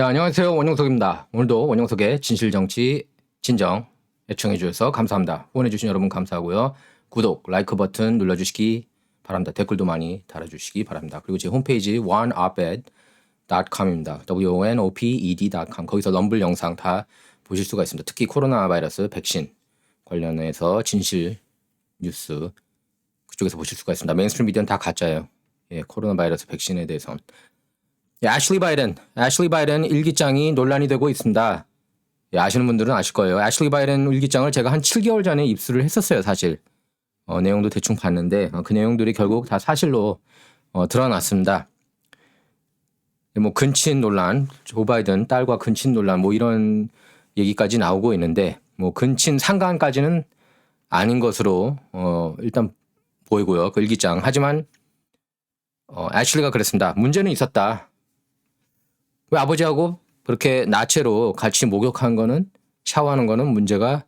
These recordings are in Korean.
네, 안녕하세요. 원영석입니다. 오늘도 원영석의 진실정치 진정 애청해 주셔서 감사합니다. 후원해 주신 여러분 감사하고요. 구독, 라이크 버튼 눌러주시기 바랍니다. 댓글도 많이 달아주시기 바랍니다. 그리고 제 홈페이지 oneoped.com입니다. wonoped.com 거기서 럼블 영상 다 보실 수가 있습니다. 특히 코로나 바이러스 백신 관련해서 진실 뉴스 그쪽에서 보실 수가 있습니다. 메인스트림 미디어는 다 가짜예요. 예, 코로나 바이러스 백신에 대해서. 예, 애슐리 바이든 일기장이 논란이 되고 있습니다. 예, 아시는 분들은 아실 거예요. 애슐리 바이든 일기장을 제가 한 7개월 전에 입수를 했었어요, 사실. 내용도 대충 봤는데 그 내용들이 결국 다 사실로 드러났습니다. 뭐 근친 논란, 조 바이든 딸과 근친 논란 뭐 이런 얘기까지 나오고 있는데 뭐 근친 상간까지는 아닌 것으로 일단 보이고요. 그 일기장. 하지만 애슐리가 그랬습니다. 문제는 있었다. 왜 아버지하고 그렇게 나체로 같이 목욕한 거는 샤워하는 거는 문제가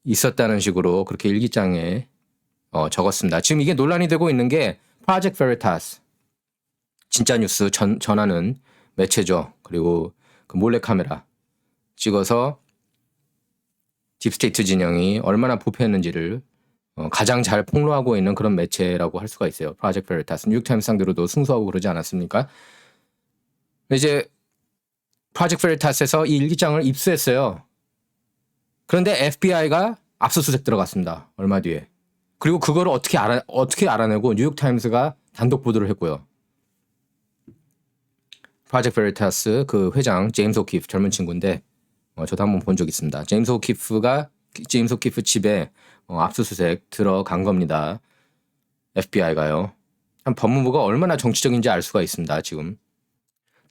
있었다는 식으로 그렇게 일기장에 적었습니다. 지금 이게 논란이 되고 있는 게 프로젝트 베리타스 진짜 뉴스 전하는 매체죠. 그리고 그 몰래카메라 찍어서 딥스테이트 진영이 얼마나 부패했는지를 가장 잘 폭로하고 있는 그런 매체라고 할 수가 있어요. 프로젝트 베리타스 뉴욕타임스 상대로도 승소하고 그러지 않았습니까? 이제 프로젝트 베리타스에서 이 일기장을 입수했어요. 그런데 FBI가 압수수색 들어갔습니다. 얼마 뒤에. 그리고 그걸 어떻게 알아내고 뉴욕타임스가 단독 보도를 했고요. 프로젝트 베리타스 그 회장 제임스 오키프 젊은 친구인데 저도 한번 본 적 있습니다. 제임스 오키프 집에 압수수색 들어간 겁니다. FBI가요. 법무부가 얼마나 정치적인지 알 수가 있습니다. 지금.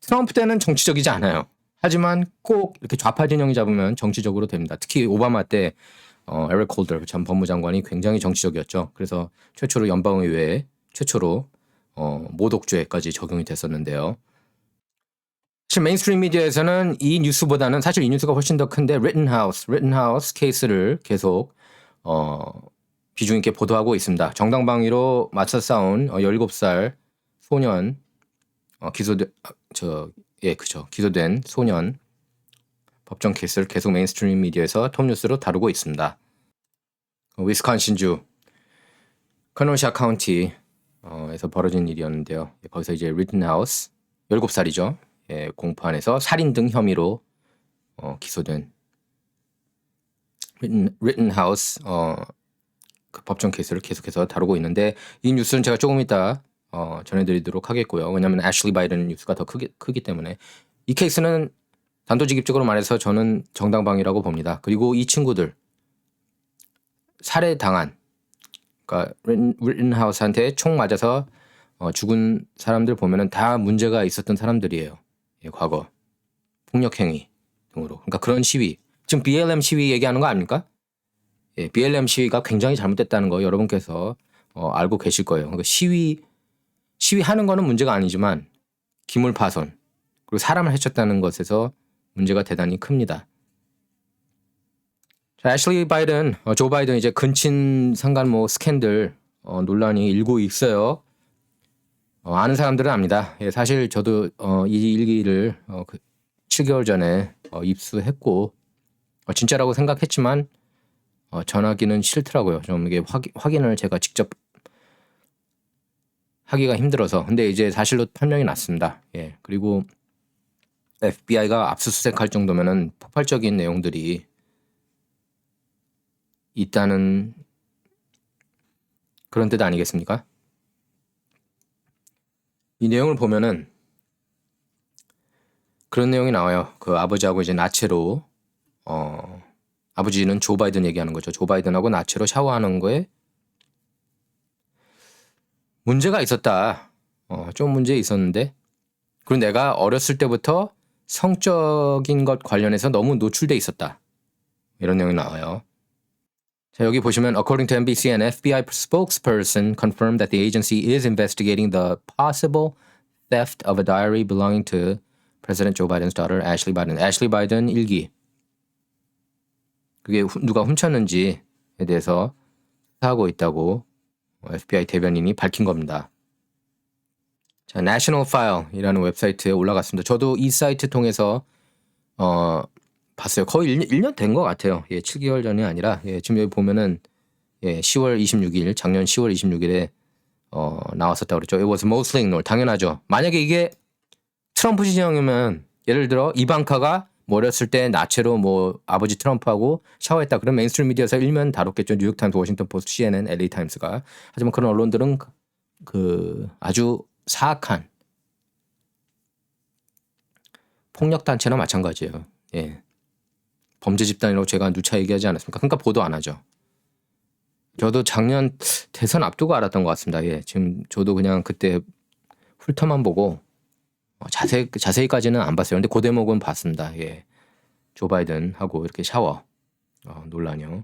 트럼프 때는 정치적이지 않아요. 하지만 꼭 이렇게 좌파 진영이 잡으면 정치적으로 됩니다. 특히 오바마 때 에릭 콜더 전 법무장관이 굉장히 정치적이었죠. 그래서 최초로 연방의회에 최초로 모독죄까지 적용이 됐었는데요. 사실 메인스트림 미디어에서는 이 뉴스보다는 사실 이 뉴스가 훨씬 더 큰데 리튼하우스 케이스를 계속 비중 있게 보도하고 있습니다. 정당방위로 맞서 싸운 17살 소년 기소된 소년 법정 케이스를 계속 메인스트림 미디어에서 톱뉴스로 다루고 있습니다. 위스콘신주 커노샤 카운티에서 벌어진 일이었는데요. 거기서 이제 리튼하우스 17살이죠. 공포안에서 살인 등 혐의로 기소된 리튼하우스 그 법정 케이스를 계속해서 다루고 있는데 이 뉴스는 제가 조금 이따 전해드리도록 하겠고요. 왜냐하면 애슐리 바이든 뉴스가 더 크기 때문에 이 케이스는 단도직입적으로 말해서 저는 정당방위라고 봅니다. 그리고 이 친구들 살해당한 그러니까 리튼하우스한테 총 맞아서 죽은 사람들 보면은 다 문제가 있었던 사람들이에요. 과거 폭력행위 등으로. 그러니까 그런 시위 지금 BLM 시위 얘기하는 거 아닙니까? BLM 시위가 굉장히 잘못됐다는 거 여러분께서 알고 계실 거예요. 그러니까 시위하는 거는 문제가 아니지만 기물 파손 그리고 사람을 해쳤다는 것에서 문제가 대단히 큽니다. 자, 애슐리 바이든, 조 바이든 이제 근친 상간모 스캔들 논란이 일고 있어요. 아는 사람들은 압니다. 사실 저도 이 일기를 7개월 전에 입수했고 진짜라고 생각했지만 전하기는 싫더라고요. 좀 이게 확인을 제가 직접 하기가 힘들어서. 근데 이제 사실로 판명이 났습니다. 그리고 FBI가 압수수색할 정도면은 폭발적인 내용들이 있다는 그런 뜻 아니겠습니까? 이 내용을 보면은 그런 내용이 나와요. 그 아버지하고 이제 나체로 아버지는 조 바이든 얘기하는 거죠. 조 바이든하고 나체로 샤워하는 거에 문제가 있었다. 좀 문제 있었는데 그리고 내가 어렸을 때부터 성적인 것 관련해서 너무 노출돼 있었다. 이런 내용이 나와요. 자, 여기 보시면 according to NBC, an FBI spokesperson confirmed that the agency is investigating the possible theft of a diary belonging to President Joe Biden's daughter, Ashley Biden. 애슐리 바이든 일기. 그게 누가 훔쳤는지에 대해서 수사하고 있다고 FBI 대변인이 밝힌 겁니다. 자, National File이라는 웹사이트에 올라갔습니다. 저도 이 사이트 통해서 봤어요. 거의 1년 된 것 같아요. 예, 7개월 전이 아니라 지금 여기 보면은 10월 26일 작년 10월 26일에 나왔었다고 그랬죠. It was mostly ignored. 당연하죠. 만약에 이게 트럼프 진영이면 예를 들어 이방카가 어렸을 때 나체로 아버지 트럼프하고 샤워했다. 그럼 메인스트림 미디어에서 일면 다뤘겠죠. 뉴욕타임스, 워싱턴 포스트, CNN, LA 타임스가. 하지만 그런 언론들은 아주 사악한 폭력 단체나 마찬가지예요. 예. 범죄 집단이라고 제가 누차 얘기하지 않았습니까? 그러니까 보도 안 하죠. 저도 작년 대선 앞두고 알았던 것 같습니다. 예. 지금 저도 그냥 그때 훑어만 보고 자세히까지는 안 봤어요. 근데 그 대목은 봤습니다. 예. 조 바이든하고 이렇게 샤워 논란이요.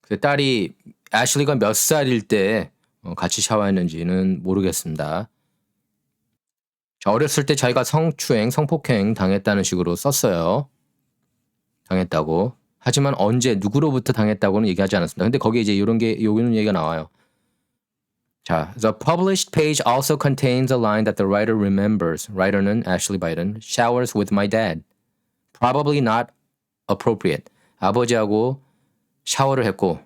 그 딸이 애슐리가 몇 살일 때 같이 샤워했는지는 모르겠습니다. 자, 어렸을 때 자기가 성추행, 성폭행 당했다는 식으로 썼어요. 당했다고. 하지만 언제 누구로부터 당했다고는 얘기하지 않았습니다. 근데 거기에 이제 이런 얘기가 나와요. 자, the published page also contains a line that the writer remembers. writer는 Ashley Biden showers with my dad. Probably not appropriate. 아버지하고 샤워를 했고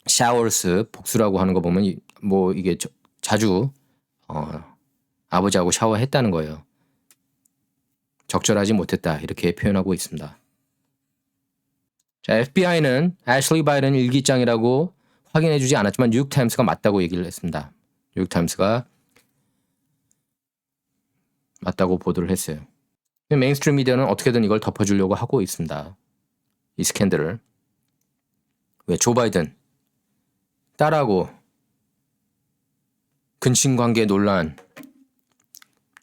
showers 복수라고 하는 거 보면 이게 자주 아버지하고 샤워했다는 거예요. 적절하지 못했다 이렇게 표현하고 있습니다. 자, FBI는 애슐리 바이든 일기장이라고 확인해주지 않았지만 뉴욕타임스가 맞다고 얘기를 했습니다. 뉴욕타임스가 맞다고 보도를 했어요. 메인스트림 미디어는 어떻게든 이걸 덮어주려고 하고 있습니다. 이 스캔들을. 왜 조 바이든 딸하고 근친관계 논란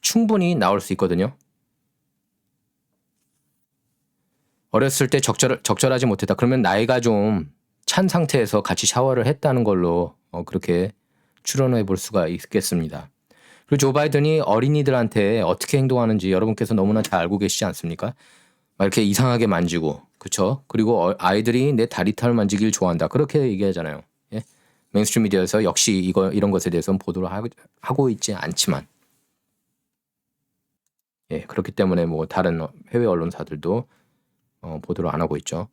충분히 나올 수 있거든요. 어렸을 때 적절하지 못했다. 그러면 나이가 좀 찬 상태에서 같이 샤워를 했다는 걸로 그렇게 추론해 볼 수가 있겠습니다. 그리고 조 바이든이 어린이들한테 어떻게 행동하는지 여러분께서 너무나 잘 알고 계시지 않습니까? 막 이렇게 이상하게 만지고, 그렇죠? 그리고 아이들이 내 다리털 만지길 좋아한다. 그렇게 얘기하잖아요. 예? 메인스트림 미디어에서 역시 이런 것에 대해서는 보도를 하고 있지 않지만, 예, 그렇기 때문에 다른 해외 언론사들도 보도를 안 하고 있죠.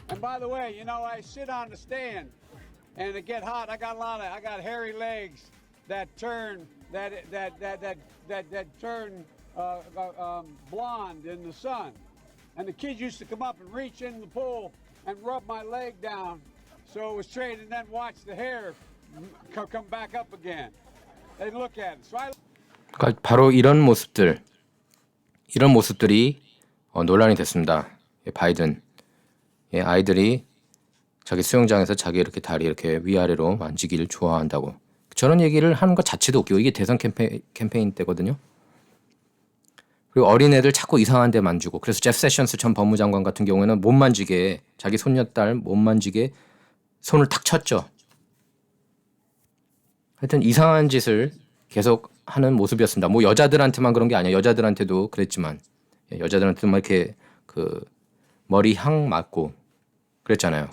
And by the way, I sit on the stand, and it get hot. I got hairy legs that turn blonde in the sun. And the kids used to come up and reach in the pool and rub my leg down, so it was straight, and then watch the hair come back up again. They look at it. So 그러니까 바로 이런 모습들이 논란이 됐습니다. 바이든. 아이들이 자기 수영장에서 자기 이렇게 다리 이렇게 위아래로 만지기를 좋아한다고. 저런 얘기를 하는 것 자체도 웃기고 이게 대선 캠페인 때거든요. 그리고 어린애들 자꾸 이상한 데 만지고 그래서 제프 세션스 전 법무장관 같은 경우에는 못 만지게 자기 손녀딸 못 만지게 손을 탁 쳤죠. 하여튼 이상한 짓을 계속 하는 모습이었습니다. 여자들한테만 그런 게 아니야. 여자들한테도 그랬지만 여자들한테도 막 이렇게 머리 향 맞고 그랬잖아요.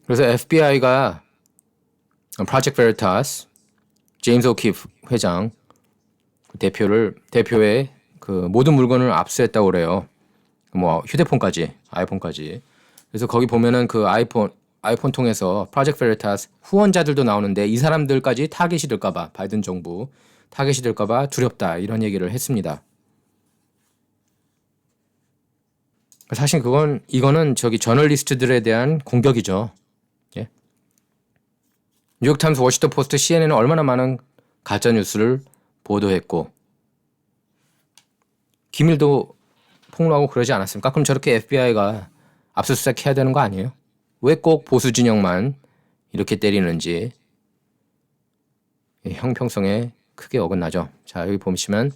그래서 FBI가 프로젝트 베리타스 제임스 오키프 회장 대표의 모든 물건을 압수했다고 그래요. 휴대폰까지, 아이폰까지. 그래서 거기 보면은 아이폰 통해서 프로젝트 베리타스 후원자들도 나오는데 이 사람들까지 타겟이 될까봐 바이든 정부 타겟이 될까봐 두렵다 이런 얘기를 했습니다. 사실 이거는 저널리스트들에 대한 공격이죠. 예? 뉴욕타임스, 워싱턴 포스트, CNN은 얼마나 많은 가짜 뉴스를 보도했고 기밀도 폭로하고 그러지 않았습니까? 그럼 저렇게 FBI가 압수수색 해야 되는 거 아니에요? 왜 꼭 보수 진영만 이렇게 때리는지 형평성에 크게 어긋나죠. 자, 여기 보시면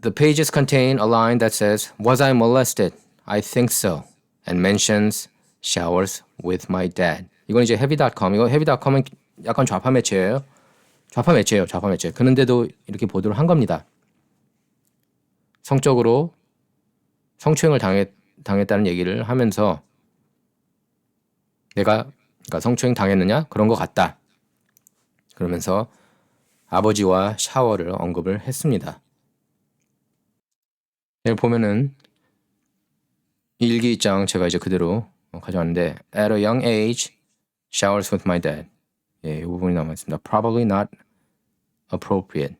The pages contain a line that says, Was I molested? I think so. And mentions showers with my dad. 이건 이제 heavy.com. 이거 heavy.com은 약간 좌파 매체예요. 좌파 매체예요. 좌파 매체. 그런데도 이렇게 보도를 한 겁니다. 성적으로 성추행을 당했다는 얘기를 하면서 내가 그러니까 성추행 당했느냐? 그런 것 같다. 그러면서 아버지와 샤워를 언급을 했습니다. 여기 보면은 일기장 제가 이제 그대로 가져왔는데 At a young age, showers with my dad. 예, 이 부분이 남아있습니다. Probably not appropriate.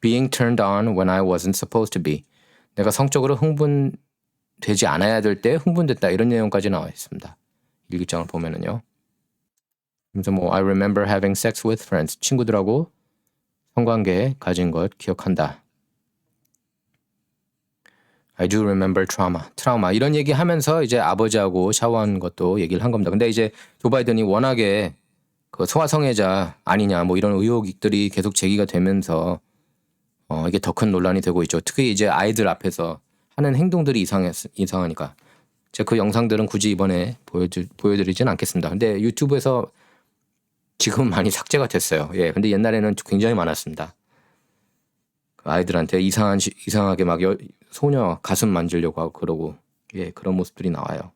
Being turned on when I wasn't supposed to be. 내가 성적으로 흥분되지 않아야 될 때 흥분됐다. 이런 내용까지 나와 있습니다. 일기장을 보면은요. 그래서 뭐 I remember having sex with friends. 친구들하고 성관계 가진 것 기억한다. I do remember 트라우마 이런 얘기 하면서 이제 아버지하고 샤워한 것도 얘기를 한 겁니다. 근데 이제 조 바이든이 워낙에 그 소아성애자 아니냐 뭐 이런 의혹들이 계속 제기가 되면서 이게 더 큰 논란이 되고 있죠. 특히 이제 아이들 앞에서 하는 행동들이 이상하니까. 제가 그 영상들은 굳이 이번에 보여드리진 않겠습니다. 근데 유튜브에서 지금 많이 삭제가 됐어요. 예, 근데 옛날에는 굉장히 많았습니다. 그 아이들한테 이상하게 막 소녀 가슴 만지려고 하고 그러고 예 그런 모습들이 나와요.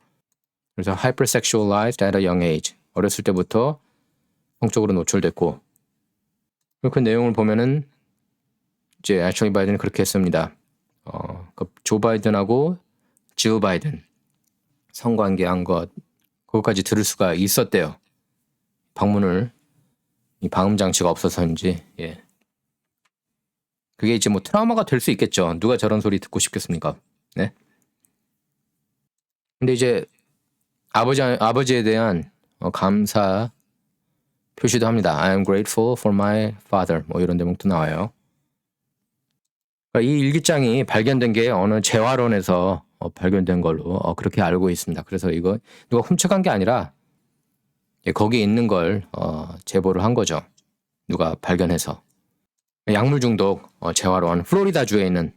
그래서 hypersexualized at a young age. 어렸을 때부터 성적으로 노출됐고 그 내용을 보면은 이제 애슐리 바이든이 그렇게 했습니다. 조 바이든하고 질 바이든 성관계한 것 그것까지 들을 수가 있었대요. 이 방음 장치가 없어서인지 예. 그게 이제 뭐 트라우마가 될 수 있겠죠. 누가 저런 소리 듣고 싶겠습니까? 네. 근데 이제 아버지에 대한 감사 표시도 합니다. I am grateful for my father. 뭐 이런 대목도 나와요. 그러니까 이 일기장이 발견된 게 어느 재활원에서 발견된 걸로 그렇게 알고 있습니다. 그래서 이거 누가 훔쳐간 게 아니라 거기에 있는 걸 제보를 한 거죠. 누가 발견해서. 약물 중독 재활원 플로리다주에 있는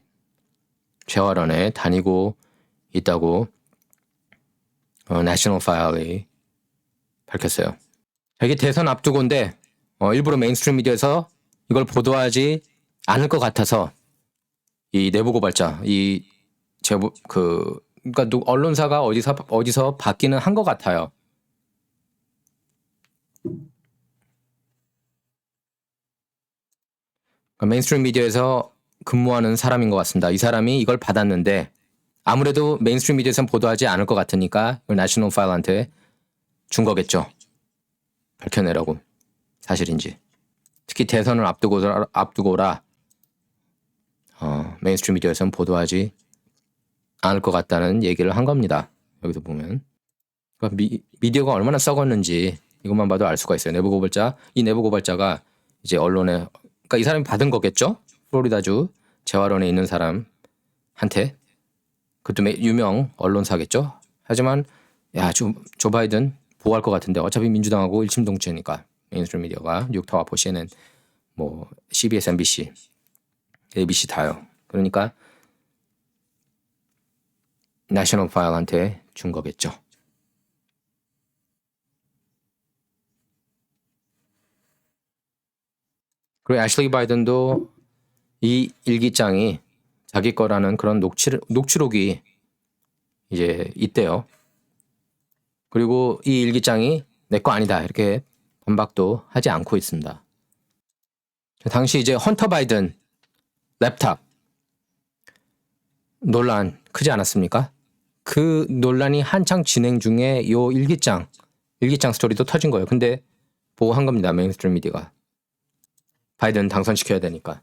재활원에 다니고 있다고 내셔널 파일이 밝혔어요. 이게 대선 앞두고인데 일부러 메인스트림 미디어에서 이걸 보도하지 않을 것 같아서 이 내부 고발자 이 제보 그러니까 언론사가 어디서 받기는 한 것 같아요. 메인스트림 미디어에서 근무하는 사람인 것 같습니다. 이 사람이 이걸 받았는데 아무래도 메인스트림 미디어에서는 보도하지 않을 것 같으니까 이걸 내셔널 파일한테 준 거겠죠. 밝혀내라고 사실인지. 특히 대선을 앞두고라 메인스트림 미디어에서는 보도하지 않을 것 같다는 얘기를 한 겁니다. 여기서 보면 그러니까 미디어가 얼마나 썩었는지 이것만 봐도 알 수가 있어요. 이 내부 고발자가 이제 언론에 그러니까 이 사람이 받은 거겠죠? 플로리다주 재활원에 있는 사람한테 그것도 유명 언론사겠죠? 하지만 조 바이든 보호할 것 같은데 어차피 민주당하고 일심동체니까 메인스트림 미디어가 뉴욕타워, CNN, 뭐 CBS, MBC, ABC 다요. 그러니까 내셔널 파일한테 준 거겠죠. 그리고 애슐리 바이든도 이 일기장이 자기 거라는 그런 녹취록이 이제 있대요. 그리고 이 일기장이 내 거 아니다 이렇게 반박도 하지 않고 있습니다. 당시 이제 헌터 바이든 랩탑 논란 크지 않았습니까? 그 논란이 한창 진행 중에 이 일기장 스토리도 터진 거예요. 근데 보고한 겁니다. 메인스트림 미디어가. 바이든 당선시켜야 되니까.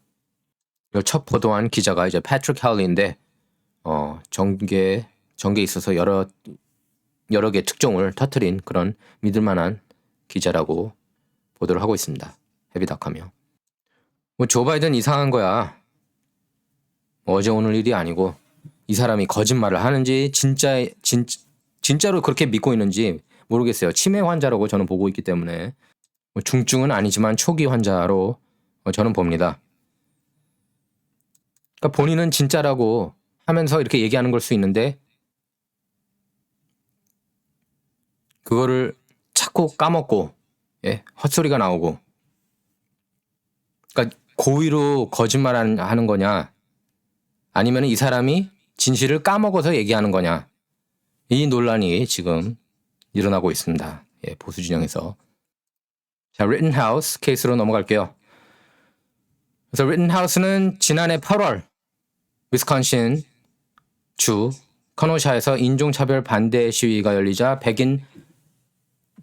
이걸 첫 보도한 기자가 이제 패트릭 할리인데 정계에 있어서 여러 개 특종을 터뜨린 그런 믿을만한 기자라고 보도를 하고 있습니다. 헤비닥하며. 뭐 조 바이든 이상한 거야. 어제 오늘 일이 아니고 이 사람이 거짓말을 하는지 진짜로 그렇게 믿고 있는지 모르겠어요. 치매 환자라고 저는 보고 있기 때문에 뭐 중증은 아니지만 초기 환자로 저는 봅니다. 그러니까 본인은 진짜라고 하면서 이렇게 얘기하는 걸 수 있는데 그거를 자꾸 까먹고 예, 헛소리가 나오고. 그러니까 고의로 거짓말하는 거냐, 아니면 이 사람이 진실을 까먹어서 얘기하는 거냐, 이 논란이 지금 일어나고 있습니다. 예, 보수 진영에서. 자, 리튼하우스 케이스로 넘어갈게요. 그래서 리튼하우스는 지난해 8월 위스콘신 주 커노샤에서 인종차별 반대 시위가 열리자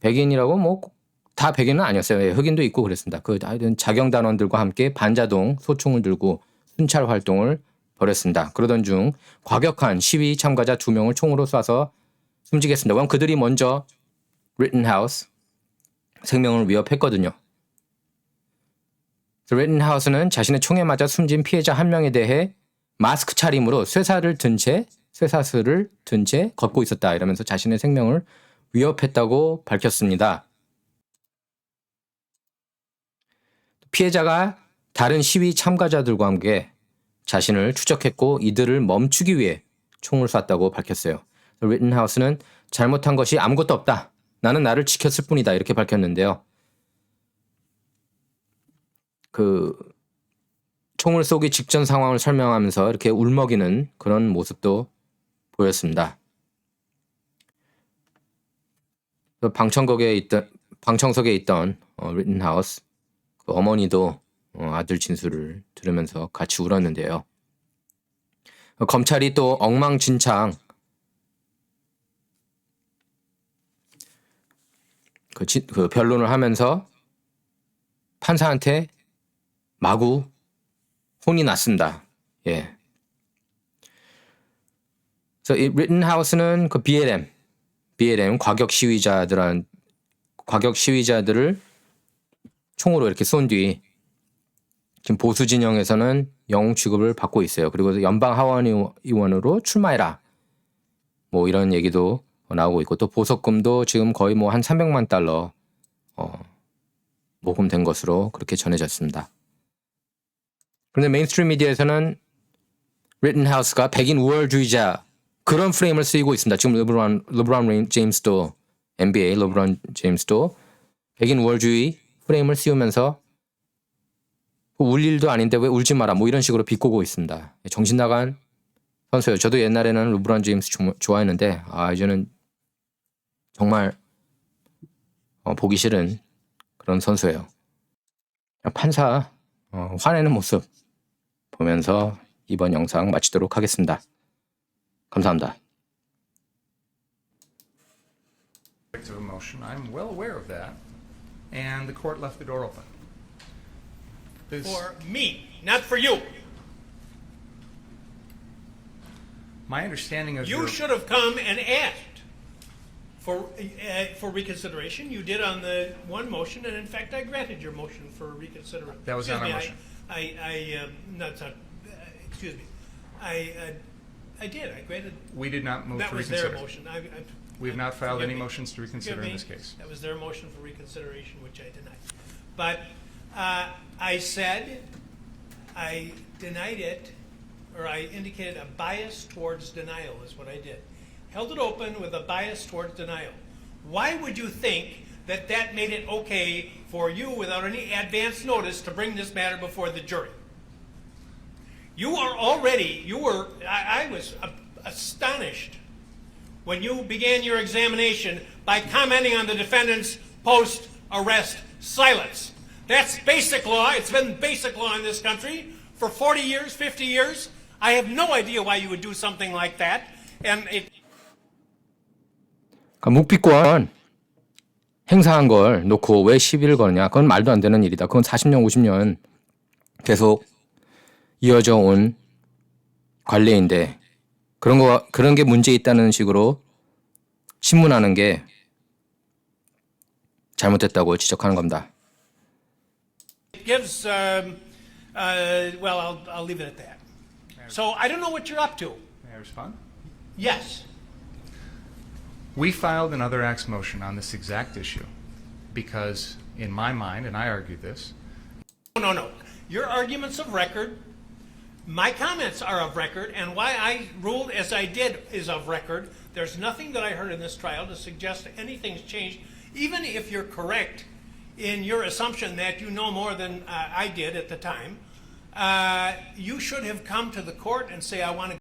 백인이라고 뭐 다 백인은 아니었어요. 예, 흑인도 있고 그랬습니다. 그 하여튼 자경단원들과 함께 반자동 소총을 들고 순찰 활동을 벌였습니다. 그러던 중 과격한 시위 참가자 2명을 총으로 쏴서 숨지게 했습니다. 그럼 그들이 먼저 리튼하우스 생명을 위협했거든요. 리튼하우스는 자신의 총에 맞아 숨진 피해자 1명에 대해 마스크 차림으로 쇠사슬을 든 채 걷고 있었다 이러면서 자신의 생명을 위협했다고 밝혔습니다. 피해자가 다른 시위 참가자들과 함께 자신을 추적했고 이들을 멈추기 위해 총을 쐈다고 밝혔어요. 리튼하우스는 잘못한 것이 아무것도 없다. 나는 나를 지켰을 뿐이다. 이렇게 밝혔는데요. 그 총을 쏘기 직전 상황을 설명하면서 이렇게 울먹이는 그런 모습도 보였습니다. 방청석에 있던 리튼하우스 그 어머니도 아들 진술을 들으면서 같이 울었는데요. 검찰이 또 엉망진창 그 변론을 하면서 판사한테 마구 혼이 났습니다. 예. 그래서 이 리튼하우스는 그 BLM 과격 시위자들을 총으로 이렇게 쏜 뒤 지금 보수 진영에서는 영웅 취급을 받고 있어요. 그리고 연방 하원 의원으로 출마해라. 뭐 이런 얘기도 나오고 있고 또 보석금도 지금 거의 뭐 한 300만 달러 모금된 것으로 그렇게 전해졌습니다. 그런데 메인스트림 미디어에서는 리튼하우스가 백인 우월주의자 그런 프레임을 쓰이고 있습니다. 지금 르브론 제임스도 NBA 르브론 제임스도 백인 우월주의 프레임을 씌우면서 울 일도 아닌데 왜 울지 마라 뭐 이런 식으로 비꼬고 있습니다. 정신 나간 선수예요. 저도 옛날에는 르브론 제임스 좋아했는데 이제는 정말 보기 싫은 그런 선수예요. 판사 화내는 모습 보면서 이번 영상 마치도록 하겠습니다. 감사합니다. I'm well aware of that, and the court left the door open. For me, not for you. My understanding of You should have come and asked for reconsideration. You did on the one motion, and in fact, I granted your motion for reconsideration. That was not our motion. Excuse me. I did. I granted. We did not move That for was reconsider. their motion. We have not filed forgive any me. motions to reconsider in this case. That was their motion for reconsideration, which I denied. But I said I denied it, or I indicated a bias towards denial is what I did. Held it open with a bias towards denial. Why would you think that that made it okay for you, without any advance notice, to bring this matter before the jury? I was astonished when you began your examination by commenting on the defendant's post-arrest silence. That's basic law. It's been basic law in this country for 40 years, 50 years. I have no idea why you would do something like that. And 묵비권 행사한 걸 놓고 왜 시비를 거느냐? 그건 말도 안 되는 일이다. 그건 40년, 50년 계속 이어져 온 관례인데 그런 게 문제 있다는 식으로 신문하는 게 잘못됐다고 지적하는 겁니다. it gives, well, I'll leave it at that. So I don't know what you're up to. May I respond? Yes. We filed an other acts motion on this exact issue because, in my mind, and I argued this. No. Your arguments of record, my comments are of record, and why I ruled as I did is of record. There's nothing that I heard in this trial to suggest anything's changed. Even if you're correct in your assumption that you know more than I did at the time, you should have come to the court and say, I want to